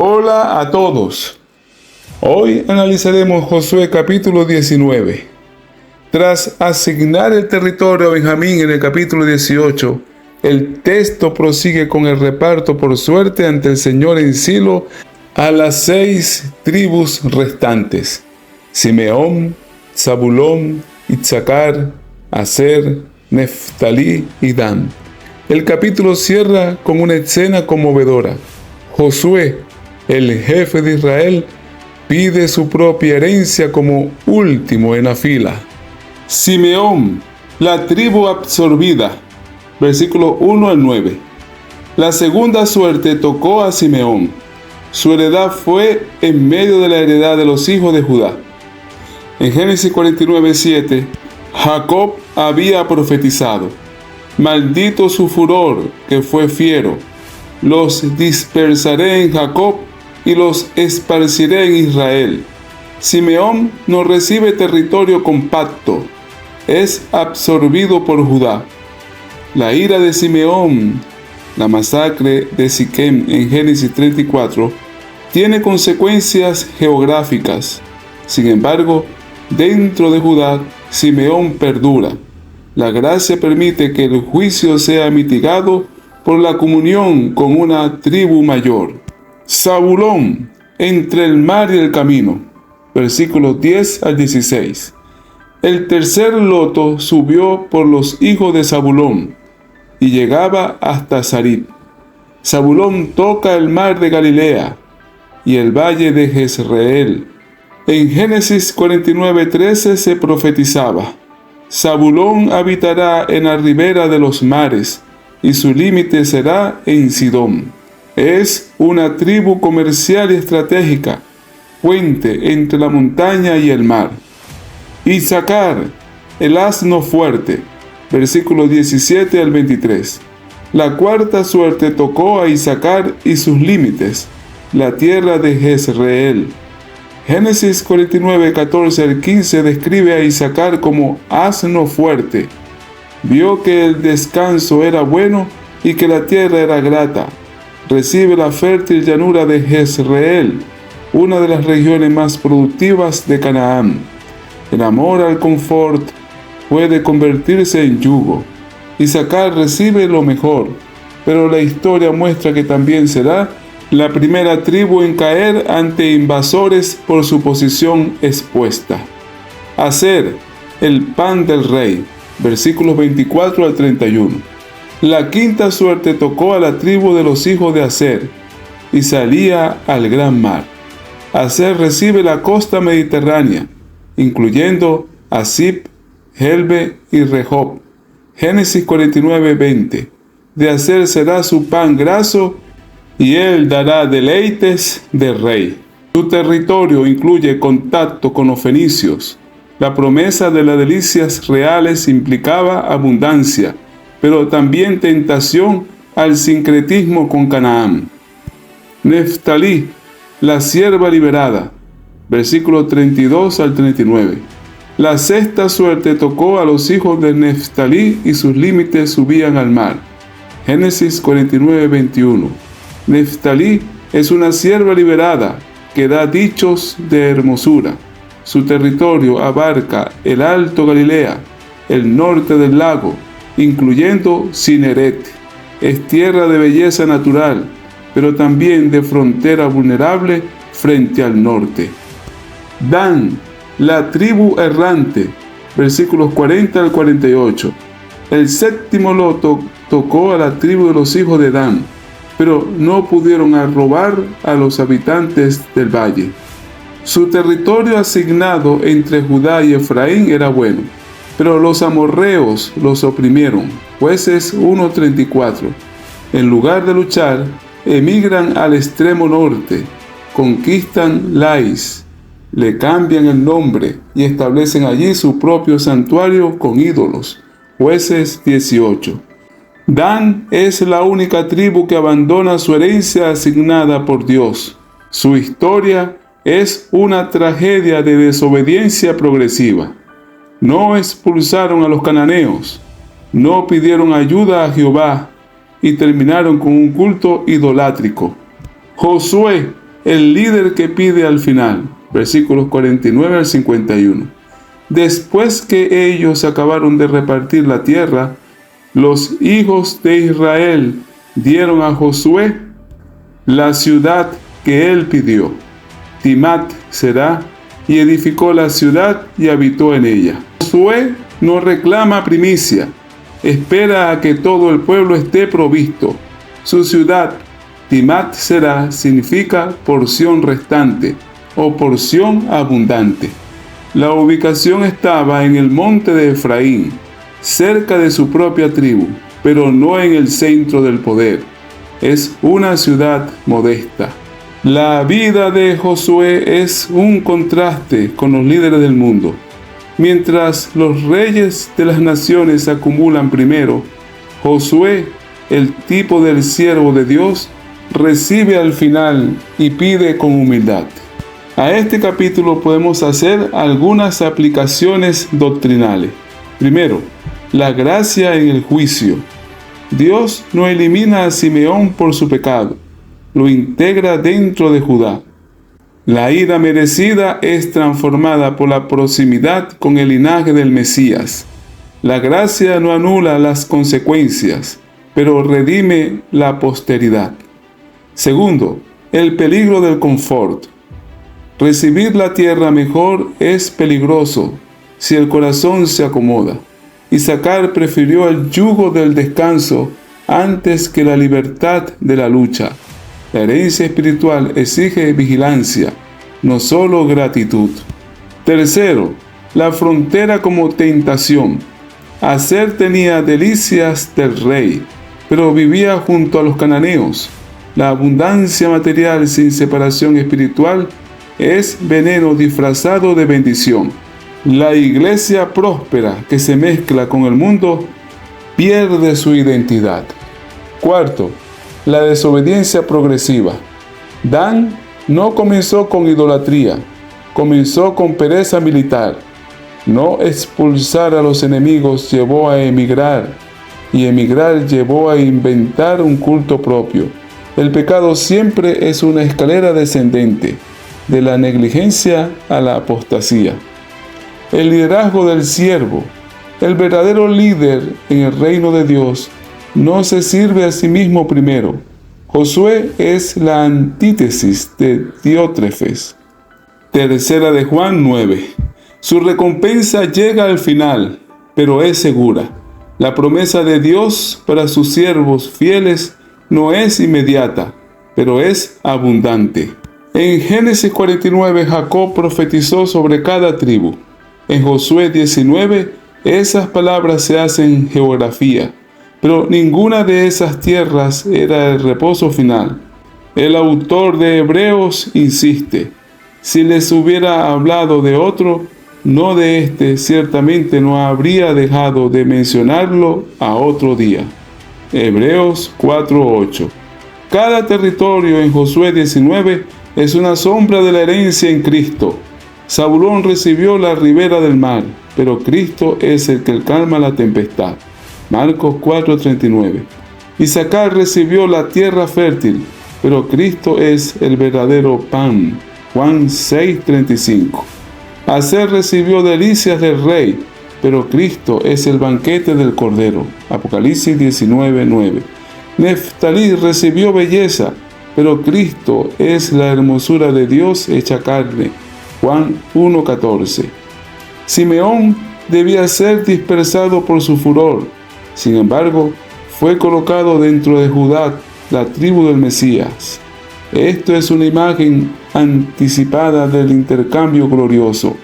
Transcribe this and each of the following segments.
Hola a todos. Hoy analizaremos Josué capítulo 19. Tras asignar el territorio a Benjamín en el capítulo 18, el texto prosigue con el reparto por suerte ante el Señor en Silo a las 6 tribus restantes: Simeón, Zabulón, Issacar, Aser, Neftalí y Dan. El capítulo cierra con una escena conmovedora. Josué, el jefe de Israel, pide su propia herencia como último en la fila. Simeón, la tribu absorbida. Versículo 1 al 9. La segunda suerte tocó a Simeón. Su heredad fue en medio de la heredad de los hijos de Judá. En Génesis 49:7, Jacob había profetizado: maldito su furor, que fue fiero. Los dispersaré en Jacob y los esparciré en Israel. Simeón no recibe territorio compacto, es absorbido por Judá. La ira de Simeón, la masacre de Siquem en Génesis 34, tiene consecuencias geográficas. Sin embargo, dentro de Judá, Simeón perdura. La gracia permite que el juicio sea mitigado por la comunión con una tribu mayor. Zabulón, entre el mar y el camino. Versículos 10 al 16. El tercer loto subió por los hijos de Zabulón y llegaba hasta Sarib. Zabulón toca el mar de Galilea y el valle de Jezreel. En Génesis 49:13 se profetizaba: Zabulón habitará en la ribera de los mares, y su límite será en Sidón. Es una tribu comercial y estratégica, puente entre la montaña y el mar. Issacar, el asno fuerte. Versículos 17 al 23. La cuarta suerte tocó a Issacar y sus límites, la tierra de Jezreel. Génesis 49:14 al 15 describe a Issacar como asno fuerte. Vio que el descanso era bueno y que la tierra era grata. Recibe la fértil llanura de Jezreel, una de las regiones más productivas de Canaán. El amor al confort puede convertirse en yugo. Issacar recibe lo mejor, pero la historia muestra que también será la primera tribu en caer ante invasores por su posición expuesta. Aser, el pan del rey. Versículos 24 al 31. La quinta suerte tocó a la tribu de los hijos de Aser y salía al gran mar. Aser recibe la costa mediterránea, incluyendo Asip, Helbe y Rehob. Génesis 49:20. De Aser será su pan graso y él dará deleites de rey. Su territorio incluye contacto con los fenicios. La promesa de las delicias reales implicaba abundancia, pero también tentación al sincretismo con Canaán. Neftalí, la sierva liberada. Versículos 32 al 39. La sexta suerte tocó a los hijos de Neftalí y sus límites subían al mar. Génesis 49:21. Neftalí es una sierva liberada que da dichos de hermosura. Su territorio abarca el Alto Galilea, el norte del lago, incluyendo Cineret. Es tierra de belleza natural, pero también de frontera vulnerable frente al norte. Dan, la tribu errante. Versículos 40 al 48. El séptimo loto tocó a la tribu de los hijos de Dan, pero no pudieron robar a los habitantes del valle. Su territorio asignado entre Judá y Efraín era bueno, pero los amorreos los oprimieron. Jueces 1:34. En lugar de luchar, emigran al extremo norte, conquistan Lais, le cambian el nombre y establecen allí su propio santuario con ídolos. Jueces 18. Dan es la única tribu que abandona su herencia asignada por Dios. Su historia es una tragedia de desobediencia progresiva. No expulsaron a los cananeos, no pidieron ayuda a Jehová y terminaron con un culto idolátrico. Josué, el líder que pide al final, versículos 49 al 51. Después que ellos acabaron de repartir la tierra, los hijos de Israel dieron a Josué la ciudad que él pidió, Timat Será, y edificó la ciudad y habitó en ella. Josué no reclama primicia, espera a que todo el pueblo esté provisto. Su ciudad, Timat Será, significa porción restante o porción abundante. La ubicación estaba en el monte de Efraín, cerca de su propia tribu, pero no en el centro del poder. Es una ciudad modesta. La vida de Josué es un contraste con los líderes del mundo. Mientras los reyes de las naciones acumulan primero, Josué, el tipo del siervo de Dios, recibe al final y pide con humildad. A este capítulo podemos hacer algunas aplicaciones doctrinales. Primero, la gracia en el juicio. Dios no elimina a Simeón por su pecado, lo integra dentro de Judá. La ira merecida es transformada por la proximidad con el linaje del Mesías. La gracia no anula las consecuencias, pero redime la posteridad. Segundo, el peligro del confort. Recibir la tierra mejor es peligroso si el corazón se acomoda. Isaacar prefirió el yugo del descanso antes que la libertad de la lucha. La herencia espiritual exige vigilancia, no solo gratitud. Tercero, la frontera como tentación. Aser tenía delicias del rey, pero vivía junto a los cananeos. La abundancia material sin separación espiritual es veneno disfrazado de bendición. La iglesia próspera que se mezcla con el mundo pierde su identidad. Cuarto, la desobediencia progresiva. Dan no comenzó con idolatría, comenzó con pereza militar. No expulsar a los enemigos llevó a emigrar, y emigrar llevó a inventar un culto propio. El pecado siempre es una escalera descendente, de la negligencia a la apostasía. El liderazgo del siervo. El verdadero líder en el reino de Dios no se sirve a sí mismo primero. Josué es la antítesis de Diótrefes. Tercera de Juan 9. Su recompensa llega al final, pero es segura. La promesa de Dios para sus siervos fieles no es inmediata, pero es abundante. En Génesis 49, Jacob profetizó sobre cada tribu. En Josué 19, esas palabras se hacen geografía, pero ninguna de esas tierras era el reposo final. El autor de Hebreos insiste, si les hubiera hablado de otro, no de este, ciertamente no habría dejado de mencionarlo a otro día. Hebreos 4:8. Cada territorio en Josué 19 es una sombra de la herencia en Cristo. Zabulón recibió la ribera del mar, pero Cristo es el que calma la tempestad. Marcos 4:39. Isaacar recibió la tierra fértil, pero Cristo es el verdadero pan. Juan 6:35. Aser recibió delicias del rey, pero Cristo es el banquete del Cordero. Apocalipsis 19:9. Neftalí recibió belleza, pero Cristo es la hermosura de Dios hecha carne. Juan 1:14. Simeón debía ser dispersado por su furor. Sin embargo, fue colocado dentro de Judá, la tribu del Mesías. Esto es una imagen anticipada del intercambio glorioso.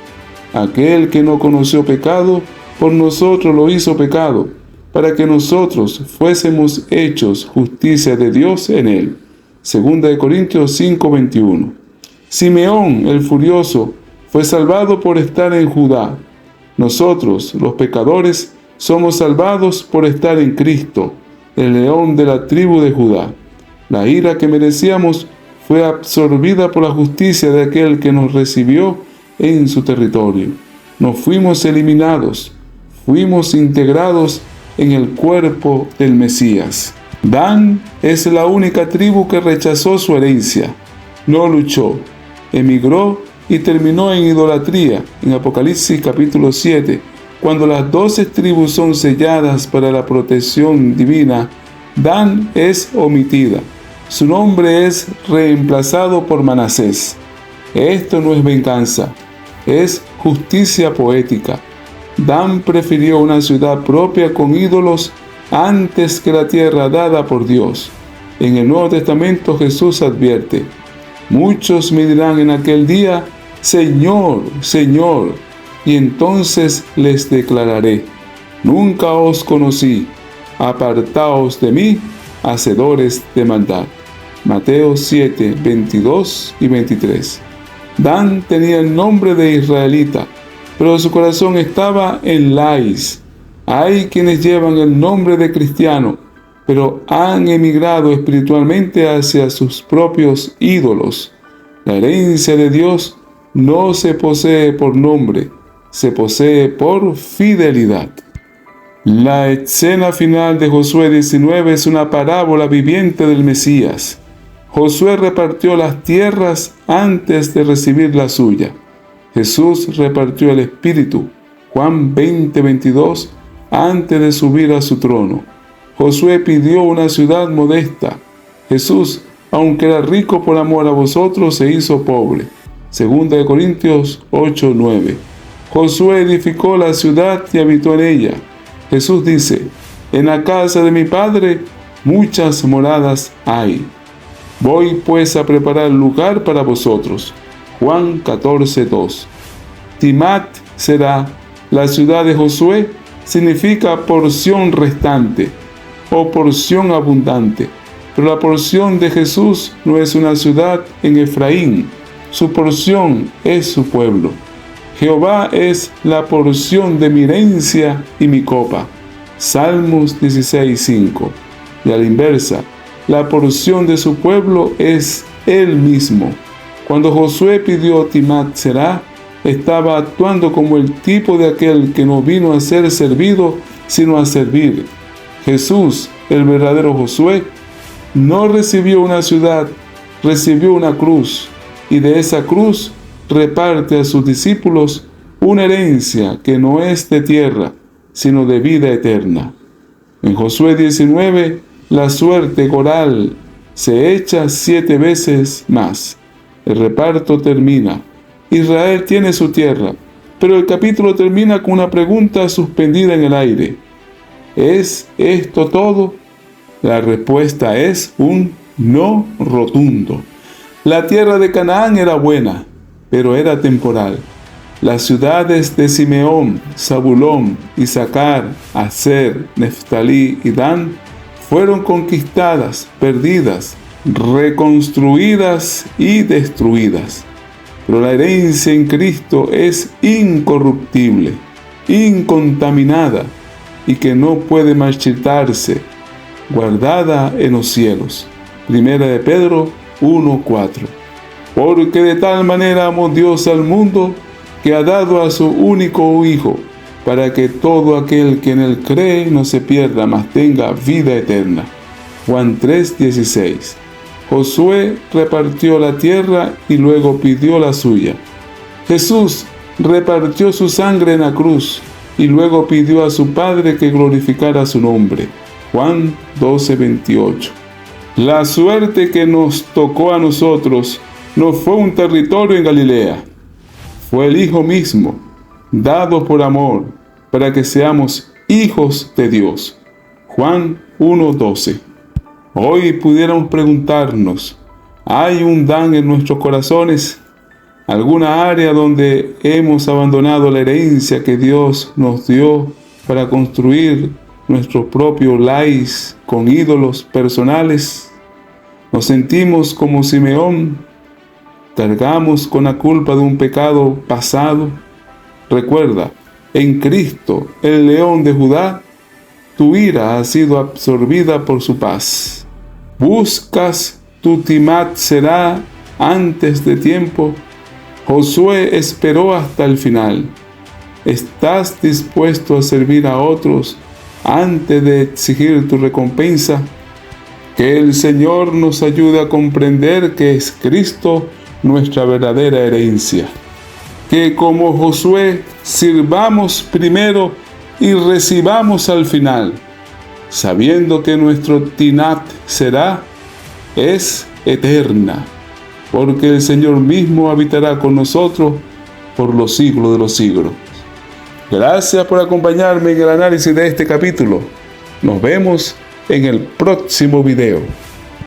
Aquel que no conoció pecado, por nosotros lo hizo pecado, para que nosotros fuésemos hechos justicia de Dios en él. 2 Corintios 5:21. Simeón, el furioso, fue salvado por estar en Judá. Nosotros, los pecadores, somos salvados por estar en Cristo, el león de la tribu de Judá. La ira que merecíamos fue absorbida por la justicia de aquel que nos recibió en su territorio. No fuimos eliminados, fuimos integrados en el cuerpo del Mesías. Dan es la única tribu que rechazó su herencia. no luchó, emigró y terminó en idolatría. En Apocalipsis capítulo 7, cuando las 12 tribus son selladas para la protección divina, Dan es omitida. Su nombre es reemplazado por Manasés. Esto no es venganza, es justicia poética. Dan prefirió una ciudad propia con ídolos antes que la tierra dada por Dios. En el Nuevo Testamento Jesús advierte: muchos me dirán en aquel día, Señor, Señor, y entonces les declararé: nunca os conocí, apartaos de mí, hacedores de maldad. Mateo 7, 22 y 23. Dan tenía el nombre de israelita, pero su corazón estaba en Lais. Hay quienes llevan el nombre de cristiano, pero han emigrado espiritualmente hacia sus propios ídolos. La herencia de Dios no se posee por nombre, se posee por fidelidad. La escena final de Josué 19 es una parábola viviente del Mesías. Josué repartió las tierras antes de recibir la suya. Jesús repartió el Espíritu, Juan 20, 22, antes de subir a su trono. Josué pidió una ciudad modesta. Jesús, aunque era rico por amor a vosotros, se hizo pobre. 2 Corintios 8, 9. Josué edificó la ciudad y habitó en ella. Jesús dice: en la casa de mi Padre muchas moradas hay. Voy pues a preparar lugar para vosotros. Juan 14, 2. Timat será, la ciudad de Josué, significa porción restante o porción abundante. Pero la porción de Jesús no es una ciudad en Efraín, su porción es su pueblo. Jehová es la porción de mi herencia y mi copa. Salmos 16, 5. Y a la inversa, la porción de su pueblo es él mismo. Cuando Josué pidió Timat Será, estaba actuando como el tipo de aquel que no vino a ser servido, sino a servir. Jesús, el verdadero Josué, no recibió una ciudad, recibió una cruz, y de esa cruz reparte a sus discípulos una herencia que no es de tierra, sino de vida eterna. En Josué 19, la suerte coral se echa 7 veces más. El reparto termina. Israel tiene su tierra, pero el capítulo termina con una pregunta suspendida en el aire. ¿Es esto todo? La respuesta es un no rotundo. La tierra de Canaán era buena, pero era temporal. Las ciudades de Simeón, Zabulón, Isaacar, Aser, Neftalí y Dan fueron conquistadas, perdidas, reconstruidas y destruidas. Pero la herencia en Cristo es incorruptible, incontaminada y que no puede marchitarse, guardada en los cielos. Primera de Pedro 1:4. Porque de tal manera amó Dios al mundo, que ha dado a su único Hijo, para que todo aquel que en él cree no se pierda, mas tenga vida eterna. Juan 3:16. Josué repartió la tierra y luego pidió la suya. Jesús repartió su sangre en la cruz y luego pidió a su Padre que glorificara su nombre. Juan 12:28. La suerte que nos tocó a nosotros no fue un territorio en Galilea, fue el Hijo mismo, dado por amor, para que seamos hijos de Dios. Juan 1:12. Hoy pudiéramos preguntarnos, ¿hay un Dan en nuestros corazones? ¿Alguna área donde hemos abandonado la herencia que Dios nos dio para construir nuestro propio Lais con ídolos personales? ¿Nos sentimos como Simeón? ¿Cargamos con la culpa de un pecado pasado? Recuerda, en Cristo, el León de Judá, tu ira ha sido absorbida por su paz. ¿Buscas tu Timat Será antes de tiempo? Josué esperó hasta el final. ¿Estás dispuesto a servir a otros antes de exigir tu recompensa? Que el Señor nos ayude a comprender que es Cristo nuestra verdadera herencia. Que como Josué sirvamos primero y recibamos al final, sabiendo que nuestro Tinat es eterna, porque el Señor mismo habitará con nosotros por los siglos de los siglos. Gracias por acompañarme en el análisis de este capítulo. Nos vemos en el próximo video.